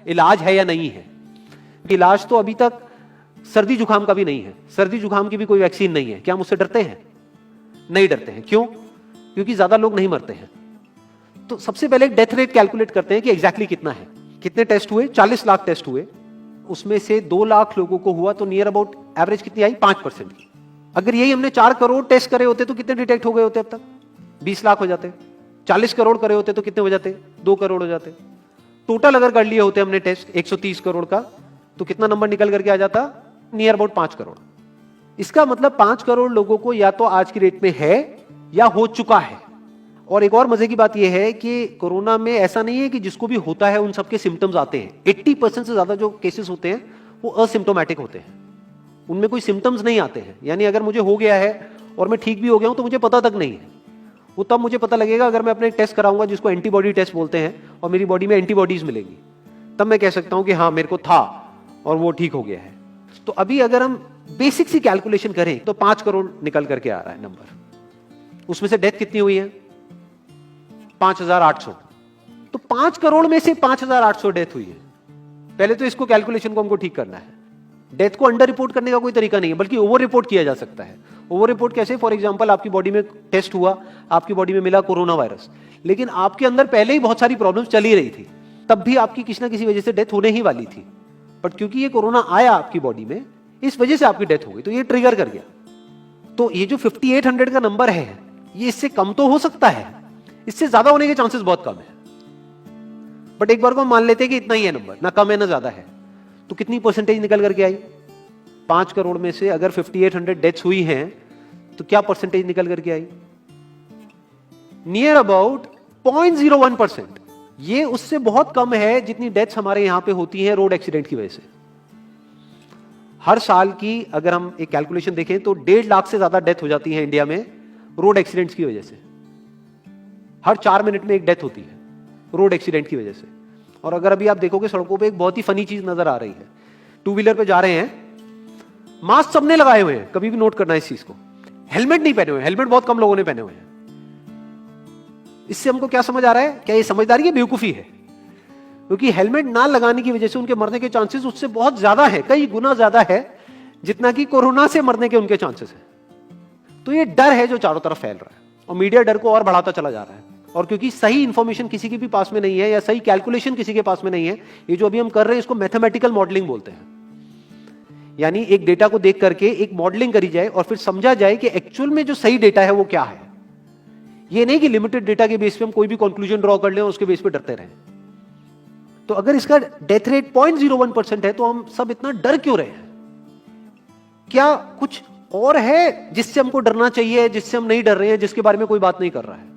इलाज है या नहीं है। इलाज तो अभी तक सर्दी जुकाम का भी नहीं है, सर्दी जुकाम की भी कोई वैक्सीन नहीं है। क्या हम उससे डरते हैं? नहीं डरते हैं। क्यों? क्योंकि ज्यादा लोग नहीं मरते हैं। तो सबसे पहले डेथ रेट कैलकुलेट करते हैं कि एग्जैक्टली कितना है। कितने टेस्ट हुए? 40 लाख टेस्ट हुए, उसमें से 2 लाख लोगों को हुआ, तो नियर अबाउट एवरेज कितनी आई? 5% की। अगर यही हमने 4 करोड़ टेस्ट करे होते तो कितने डिटेक्ट हो गए होते अब तक? 20 लाख हो जाते। 40 करोड़ करे होते तो कितने हो जाते? 2 करोड़ हो जाते। टोटल अगर कर लिए होते हमने टेस्ट 130 करोड़ का, तो कितना नंबर निकल करके आ जाता? Near about 5 crore. इसका मतलब 5 करोड़ लोगों को या तो आज की डेट में है या हो चुका है। और एक और मजे की बात यह है कि कोरोना में ऐसा नहीं है कि जिसको भी होता है उन सबके सिम्टम्स आते हैं। 80% से ज्यादा जो केसेस होते हैं वो असिम्टोमेटिक होते हैं, उनमें कोई सिम्टम्स नहीं आते हैं। यानी अगर मुझे हो गया है और मैं ठीक भी हो गया हूं तो मुझे पता तक नहीं है। वो तब मुझे पता लगेगा अगर मैं अपने टेस्ट कराऊंगा जिसको एंटीबॉडी टेस्ट बोलते हैं, और मेरी बॉडी में एंटीबॉडीज मिलेगी, तब मैं कह सकता हूं कि हाँ मेरे को था और वो ठीक हो गया है। तो अभी अगर हम बेसिक सी कैलकुलेशन करें तो 5 करोड़ निकल करके आ रहा है नंबर। उसमें से डेथ कितनी हुई है? 5,800। तो 5 करोड़ में से 5,800 डेथ हुई है। पहले तो इसको कैलकुलेशन को हमको ठीक करना है। डेथ को अंडर रिपोर्ट करने का कोई तरीका नहीं है, बल्कि ओवर रिपोर्ट किया जा सकता है। ओवर रिपोर्ट कैसे? फॉर एग्जांपल आपकी बॉडी में टेस्ट हुआ, आपकी बॉडी में मिला कोरोना वायरस, लेकिन आपके अंदर पहले ही बहुत सारी प्रॉब्लम्स चली रही थी, तब भी आपकी किसी ना किसी वजह से डेथ होने ही वाली थी। बट क्योंकि ये कोरोना आया आपकी बॉडी में, इस वजह से आपकी डेथ हो गई, तो ये ट्रिगर कर गया। तो ये जो 5800 का नंबर है, ये इससे कम तो हो सकता है, इससे ज्यादा होने के चांसेस बहुत कम है। बट एक बार को हम मान लेते हैं कि इतना ही है नंबर, ना कम है ना ज्यादा है, तो कितनी परसेंटेज निकल करके आई? 5 करोड़ में से अगर 5800 डेथ्स हुई हैं तो क्या परसेंटेज निकल करके आई? Near about 0.01%। ये उससे बहुत कम है जितनी डेथ्स हमारे यहां पे होती हैं रोड एक्सीडेंट की वजह से। हर साल की अगर हम एक कैलकुलेशन देखें तो 1.5 लाख से ज्यादा डेथ हो जाती है इंडिया में रोड एक्सीडेंट्स की वजह से। हर 4 मिनट में एक डेथ होती है रोड एक्सीडेंट की वजह से। और अगर अभी आप देखोगे सड़कों पे एक बहुत ही फनी चीज नजर आ रही है। 2 व्हीलर पे जा रहे हैं, मास्क सबने लगाए हुए हैं, कभी भी नोट करना इस चीज को। हेलमेट नहीं पहने हुए, हेलमेट बहुत कम लोगों ने पहने हुए हैं। इससे हमको क्या समझ आ रहा है? क्या ये समझदारी है, बेवकूफी है? क्योंकि हेलमेट ना लगाने की वजह से उनके मरने के चांसेस उससे बहुत ज्यादा है, कई गुना ज्यादा है जितना कि कोरोना से मरने के उनके चांसेस है। तो ये डर है जो चारों तरफ फैल रहा है, और मीडिया डर को और बढ़ाता चला जा रहा है। और क्योंकि सही इंफॉर्मेशन किसी के भी पास में नहीं है, या सही कैलकुलेशन किसी के पास में नहीं है, ये जो अभी हम कर रहे हैं इसको मैथमेटिकल मॉडलिंग बोलते हैं। यानी एक डेटा को देख करके एक मॉडलिंग करी जाए और फिर समझा जाए कि एक्चुअल में जो सही डेटा है वो क्या है। ये नहीं कि लिमिटेड डेटा के बेस पे हम कोई भी कंक्लूजन ड्रॉ कर लें और उसके बेस पे डरते रहें। तो अगर इसका डेथ रेट 0.01% है तो हम सब इतना डर क्यों रहे हैं? क्या कुछ और है जिससे हमको डरना चाहिए, जिससे हम नहीं डर रहे हैं, जिसके बारे में कोई बात नहीं कर रहा है,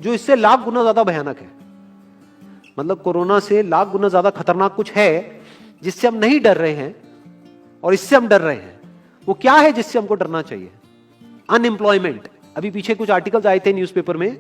जो इससे लाख गुना ज्यादा भयानक है? मतलब कोरोना से लाख गुना ज्यादा खतरनाक कुछ है जिससे हम नहीं डर रहे हैं और इससे हम डर रहे हैं। वो क्या है जिससे हमको डरना चाहिए? अनएम्प्लॉयमेंट। अभी पीछे कुछ आर्टिकल्स आए थे न्यूज़पेपर में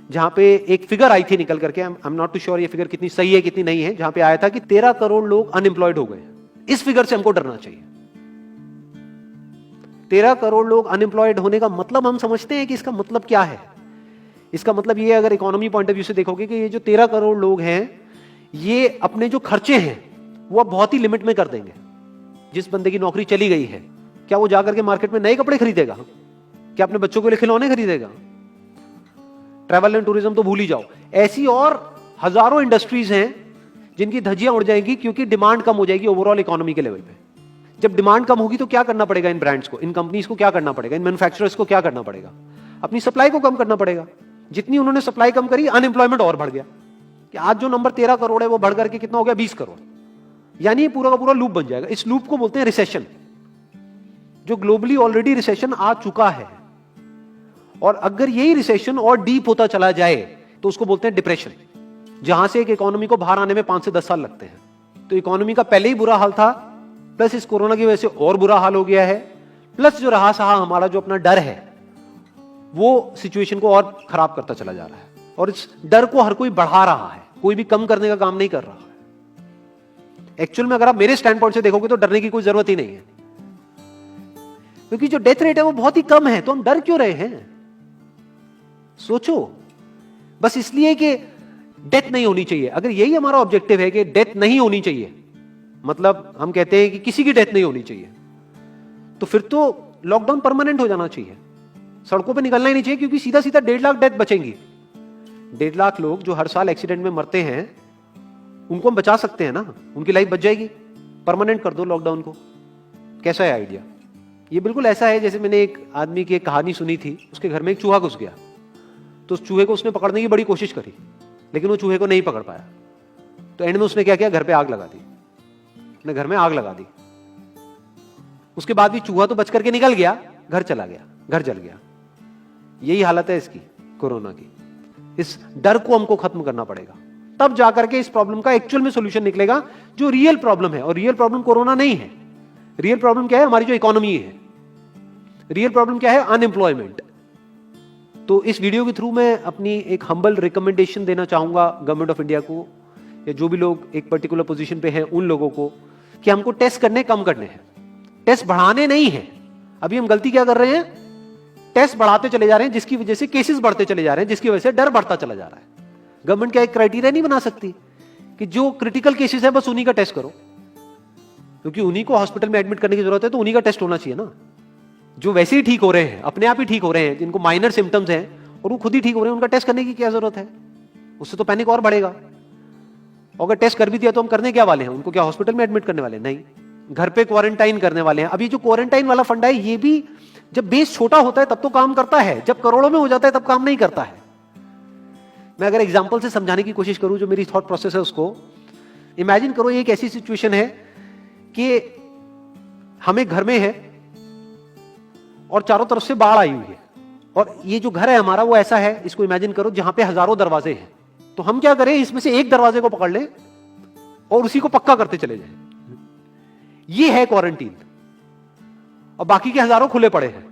जहां पे एक फिगर आई थी निकल करके, I am not too sure ये फिगर कितनी सही है कितनी नहीं है, जहां पे आया था कि 13 करोड़ लोग अनएम्प्लॉयड हो गए। इस फिगर से हमको डरना चाहिए। 13 करोड़ लोग अनएम्प्लॉयड होने का मतलब हम समझते हैं कि इसका मतलब क्या है? इसका मतलब ये, अगर इकोनॉमी पॉइंट ऑफ व्यू से देखोगे, कि ये जो 13 करोड़ लोग हैं ये अपने जो खर्चे हैं वो बहुत ही लिमिट में कर देंगे। जिस बंदे की नौकरी चली गई है, क्या वो जाकर के मार्केट में नए कपड़े खरीदेगा? क्या अपने बच्चों के लिए खिलौने खरीदेगा? ट्रैवल एंड टूरिज्म तो भूल ही जाओ। ऐसी और हजारों इंडस्ट्रीज हैं जिनकी धज्जियां उड़ जाएंगी क्योंकि डिमांड कम हो जाएगी ओवरऑल इकोनॉमी के लेवल पे। जब डिमांड कम होगी तो क्या करना पड़ेगा इन ब्रांड्स को, इन कंपनीज को क्या करना पड़ेगा, इन मैन्युफैक्चरर्स को क्या करना पड़ेगा? अपनी सप्लाई को कम करना पड़ेगा। जितनी उन्होंने सप्लाई कम करी, अनएम्प्लॉयमेंट और बढ़ गया। कि आज जो नंबर 13 करोड़ है वो बढ़ करके कितना हो गया? 20 करोड़। यानी ये पूरा का पूरा लूप बन जाएगा। इस लूप को बोलते हैं रिसेशन, जो ग्लोबली ऑलरेडी रिसेशन आ चुका है। और अगर यही रिसेशन और डीप होता चला जाए तो उसको बोलते हैं डिप्रेशन, जहां से एक इकोनॉमी को बाहर आने में 5 से 10 साल लगते हैं। तो इकोनॉमी का पहले ही बुरा हाल था, प्लस इस कोरोना की वजह से और बुरा हाल हो गया है, प्लस जो रहा सहा हमारा जो अपना डर है वो सिचुएशन को और खराब करता चला जा रहा है। और इस डर को हर कोई बढ़ा रहा है, कोई भी कम करने का काम नहीं कर रहा है। एक्चुअल में अगर आप मेरे स्टैंड पॉइंट से देखोगे तो डरने की कोई जरूरत ही नहीं है, क्योंकि जो डेथ रेट है वो बहुत ही कम है। तो हम डर क्यों रहे हैं? सोचो। बस इसलिए कि डेथ नहीं होनी चाहिए। अगर यही हमारा ऑब्जेक्टिव है कि डेथ नहीं होनी चाहिए, मतलब हम कहते हैं कि किसी की डेथ नहीं होनी चाहिए, तो फिर तो लॉकडाउन परमानेंट हो जाना चाहिए, सड़कों पे निकलना ही नहीं चाहिए, क्योंकि सीधा सीधा 1.5 लाख डेथ बचेंगी। 1.5 लाख लोग जो हर साल एक्सीडेंट में मरते हैं, उनको हम बचा सकते हैं ना, उनकी लाइफ बच जाएगी। परमानेंट कर दो लॉकडाउन को। कैसा है आइडिया? ये बिल्कुल ऐसा है जैसे मैंने एक आदमी की एक कहानी सुनी थी, उसके घर में एक चूहा घुस गया, तो उस चूहे को उसने पकड़ने की बड़ी कोशिश करी, लेकिन वो चूहे को नहीं पकड़ पाया। तो एंड में उसने क्या किया, घर पे आग लगा दी, अपने घर में आग लगा दी। उसके बाद भी चूहा तो बच करके निकल गया, घर चला गया, घर जल गया। यही हालत है इसकी, कोरोना की। इस डर को हमको खत्म करना पड़ेगा, तब जाकर के इस प्रॉब्लम का एक्चुअल में सॉल्यूशन निकलेगा, जो रियल प्रॉब्लम है। और रियल प्रॉब्लम कोरोना नहीं है। रियल प्रॉब्लम क्या है? हमारी जो इकोनॉमी है। रियल प्रॉब्लम क्या है? अनएम्प्लॉयमेंट। तो इस वीडियो के थ्रू मैं अपनी एक हम्बल रिकमेंडेशन देना चाहूंगा गवर्नमेंट ऑफ इंडिया को, या जो भी लोग एक पर्टिकुलर पोजीशन पे हैं उन लोगों को, कि हमको टेस्ट करने कम करने हैं, टेस्ट बढ़ाने नहीं है। अभी हम गलती क्या कर रहे हैं? टेस्ट बढ़ाते चले जा रहे हैं, जिसकी वजह से केसेस बढ़ते चले जा रहे हैं, जिसकी वजह से डर बढ़ता चला जा रहा है। गवर्नमेंट क्या एक क्राइटेरिया नहीं बना सकती कि जो क्रिटिकल केसेस है बस उन्हीं का टेस्ट करो, क्योंकि उन्हीं को हॉस्पिटल में एडमिट करने की जरूरत है, तो उन्हीं का टेस्ट होना चाहिए ना। जो वैसे ही ठीक हो रहे हैं, अपने आप ही ठीक हो रहे हैं, जिनको माइनर सिम्टम्स हैं और वो खुद ही ठीक हो रहे हैं, उनका टेस्ट करने की क्या जरूरत है? उससे तो पैनिक और बढ़ेगा। और अगर टेस्ट कर भी दिया तो हम करने क्या वाले हैं? उनको क्या हॉस्पिटल में एडमिट करने वाले हैं? नहीं, घर पे क्वारंटाइन करने वाले हैं। अभी जो क्वारंटाइन वाला फंडा है, ये भी जब बेस छोटा होता है तब तो काम करता है, जब करोड़ों में हो जाता है तब काम नहीं करता है। मैं अगर एग्जांपल से समझाने की कोशिश करूं, जो मेरी थॉट प्रोसेस है उसको, इमेजिन करो एक ऐसी सिचुएशन है कि हम एक घर में है और चारों तरफ से बाढ़ आई हुई है, और ये जो घर है हमारा वो ऐसा है, इसको इमेजिन करो जहां पे हजारों दरवाजे हैं। तो हम क्या करें, इसमें से एक दरवाजे को पकड़ लें और उसी को पक्का करते चले जाएं। ये है क्वारंटीन, और बाकी के हजारों खुले पड़े हैं।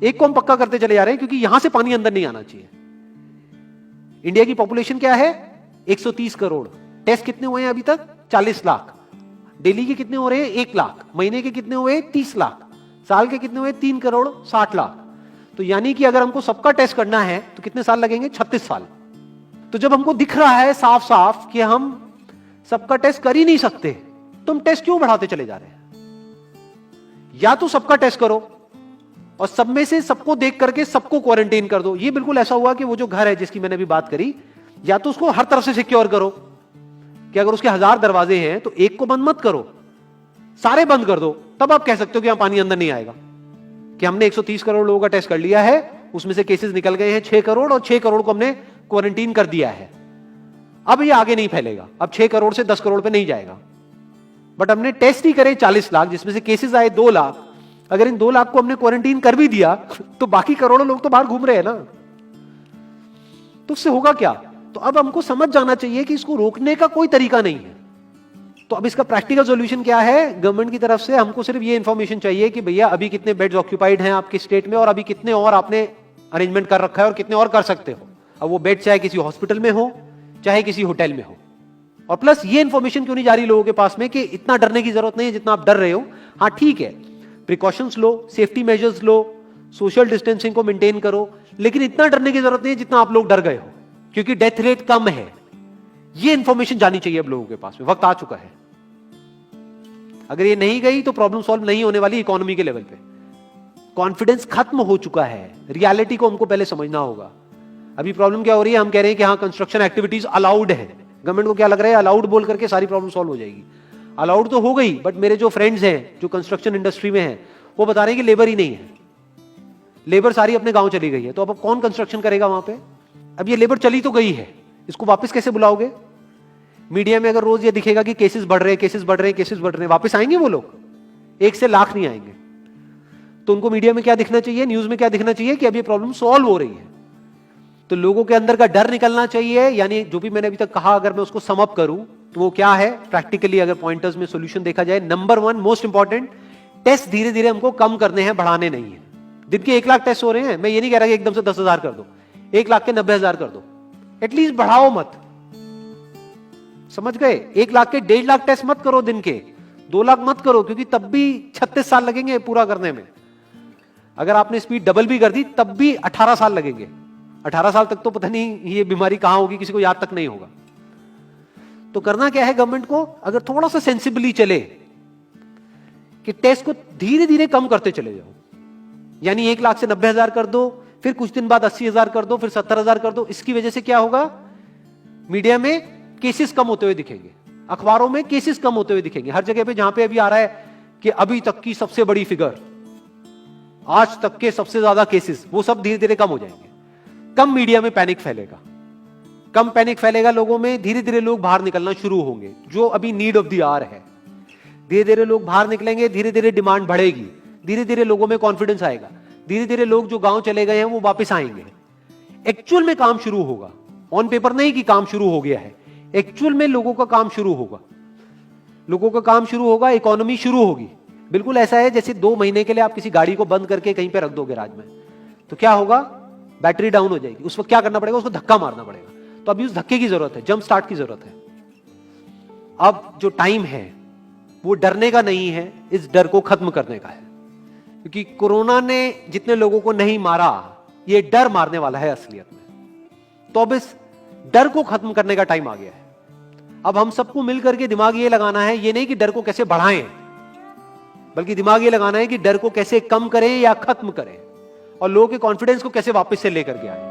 एक को हम पक्का करते चले जा रहे हैं क्योंकि यहां से पानी अंदर नहीं आना चाहिए। इंडिया की पॉपुलेशन क्या है? 130 करोड़। टेस्ट कितने हुए हैं अभी तक? 40 लाख। दिल्ली के कितने हो रहे हैं? 1 लाख। महीने के कितने हुए? 30 लाख। साल के कितने हुए? 3 करोड़ 60 लाख। तो यानी कि अगर हमको सबका टेस्ट करना है तो कितने साल लगेंगे? 36 साल। तो जब हमको दिख रहा है साफ साफ कि हम सबका टेस्ट कर ही नहीं सकते, तो हम टेस्ट क्यों बढ़ाते चले जा रहे हैं? या तो सबका टेस्ट करो और सब में से सबको देख करके सबको क्वारंटाइन कर दो। ये बिल्कुल ऐसा हुआ कि वो जो घर है जिसकी मैंने अभी बात करी, या तो उसको हर तरफ से सिक्योर करो कि अगर उसके 1000 दरवाजे हैं तो एक को बंद मत करो, सारे बंद कर दो। तब आप कह सकते हो कि यहां पानी अंदर नहीं आएगा, कि हमने 130 करोड़ लोगों का टेस्ट कर लिया है, उसमें से केसेस निकल गए हैं 6 करोड़, और 6 करोड़ को हमने क्वारंटीन कर दिया है। अब ये आगे नहीं फैलेगा, अब 6 करोड़ से 10 करोड़ पे नहीं जाएगा। बट हमने टेस्ट ही करे 40 लाख, जिसमें से केसेस आए 2 लाख। अगर इन 2 लाख को हमने क्वारंटीन कर भी दिया तो बाकी करोड़ों लोग तो बाहर घूम रहे हैं ना, तो उससे होगा क्या? तो अब हमको समझ जाना चाहिए कि इसको रोकने का कोई तरीका नहीं है। तो अब इसका प्रैक्टिकल सॉल्यूशन क्या है? गवर्नमेंट की तरफ से हमको सिर्फ ये इंफॉर्मेशन चाहिए कि भैया अभी कितने बेड्स ऑक्यूपाइड हैं आपके स्टेट में, और अभी कितने और आपने अरेंजमेंट कर रखा है, और कितने और कर सकते हो। अब वो बेड चाहे किसी हॉस्पिटल में हो चाहे किसी होटल में हो। और प्लस ये इंफॉर्मेशन क्यों नहीं जा रही लोगों के पास में कि इतना डरने की जरूरत नहीं है जितना आप डर रहे हो। हाँ ठीक है, प्रिकॉशंस लो, सेफ्टी मेजर्स लो, सोशल डिस्टेंसिंग को मेंटेन करो, लेकिन इतना डरने की जरूरत नहीं है जितना आप लोग डर गए हो, क्योंकि डेथ रेट कम है। ये इंफॉर्मेशन जानी चाहिए अब लोगों के पास में, वक्त आ चुका है। अगर ये नहीं गई तो प्रॉब्लम सॉल्व नहीं होने वाली इकोनॉमी के लेवल पे। कॉन्फिडेंस खत्म हो चुका है, रियलिटी को हमको पहले समझना होगा। अभी प्रॉब्लम क्या हो रही है? हम कह रहे हैं कि हाँ कंस्ट्रक्शन एक्टिविटीज अलाउड है। गवर्नमेंट को क्या लग रहा है? अलाउड बोल करके सारी प्रॉब्लम सॉल्व हो जाएगी। अलाउड तो हो गई, बट मेरे जो फ्रेंड्स हैं जो कंस्ट्रक्शन इंडस्ट्री में हैं, वो बता रहे हैं कि लेबर ही नहीं है, लेबर सारी अपने गांव चली गई है। तो अब कौन कंस्ट्रक्शन करेगा वहां पे? अब ये लेबर चली तो गई है, इसको वापस कैसे बुलाओगे? मीडिया में अगर रोज ये दिखेगा कि केसेस बढ़ रहे हैं, केसेस बढ़ रहे हैं, केसेस बढ़ रहे हैं, वापस आएंगे वो लोग? 1 से लाख नहीं आएंगे। तो उनको मीडिया में क्या दिखना चाहिए, न्यूज में क्या दिखना चाहिए? कि अब ये प्रॉब्लम सॉल्व हो रही है। तो लोगों के अंदर का डर निकलना चाहिए। यानी जो भी मैंने अभी तक कहा, अगर मैं उसको सम अप करूं तो वो क्या है प्रैक्टिकली, अगर पॉइंटर्स में सॉल्यूशन देखा जाए। नंबर 1 मोस्ट इंपॉर्टेंट, टेस्ट धीरे धीरे हमको कम करने हैं, बढ़ाने नहीं है। दिन के 1 लाख टेस्ट हो रहे हैं, मैं ये नहीं कह रहा कि एकदम से 10,000 कर दो, 1 लाख के 90,000 कर दो, एटलीस्ट बढ़ाओ मत। समझ गए? 1 लाख के 1.5 लाख टेस्ट मत करो दिन के, 2 लाख मत करो, क्योंकि तब भी 36 साल लगेंगे पूरा करने में। अगर आपने स्पीड डबल भी कर दी तब भी 18 साल लगेंगे। 18 साल तक तो पता नहीं ये बीमारी कहां होगी, किसी को याद तक नहीं होगा। तो करना क्या है गवर्नमेंट को, अगर थोड़ा सा सेंसिबली चले कि टेस्ट को धीरे धीरे कम करते चले जाओ, यानी 1 लाख से 90,000 कर दो, फिर कुछ दिन बाद 80,000 कर दो, फिर 70,000 कर दो। इसकी वजह से क्या होगा, मीडिया में केसेस कम होते हुए दिखेंगे, अखबारों में केसेस कम होते हुए दिखेंगे, हर जगह पे जहां पे अभी आ रहा है कि अभी तक की सबसे बड़ी फिगर, आज तक के सबसे ज्यादा केसेस, वो सब धीरे धीरे कम हो जाएंगे। कम मीडिया में पैनिक फैलेगा, कम पैनिक फैलेगा लोगों में, धीरे धीरे लोग बाहर निकलना शुरू होंगे, जो अभी नीड ऑफ द आवर है। धीरे धीरे लोग बाहर निकलेंगे, धीरे धीरे डिमांड बढ़ेगी, धीरे धीरे लोगों में कॉन्फिडेंस आएगा, धीरे धीरे लोग जो गांव चले गए हैं वो वापस आएंगे, एक्चुअल में काम शुरू होगा। ऑन पेपर नहीं कि काम शुरू हो गया है, एक्चुअल में लोगों का काम शुरू होगा, लोगों का काम शुरू होगा, इकोनॉमी शुरू होगी। बिल्कुल ऐसा है जैसे 2 महीने के लिए आप किसी गाड़ी को बंद करके कहीं पे रख दो गैराज में, तो क्या होगा, बैटरी डाउन हो जाएगी, उस वक्त क्या करना पड़ेगा, उसको धक्का मारना पड़ेगा। तो अभी उस धक्के की जरूरत है, जंप स्टार्ट की जरूरत है। अब जो टाइम है वो डरने का नहीं है, इस डर को खत्म करने का है, क्योंकि कोरोना ने जितने लोगों को नहीं मारा, ये डर मारने वाला है असलियत में। तो अब इस डर को खत्म करने का टाइम आ गया है। अब हम सबको मिलकर के दिमाग ये लगाना है, ये नहीं कि डर को कैसे बढ़ाएं, बल्कि दिमाग ये लगाना है कि डर को कैसे कम करें या खत्म करें, और लोगों के कॉन्फिडेंस को कैसे वापस से लेकर के आए।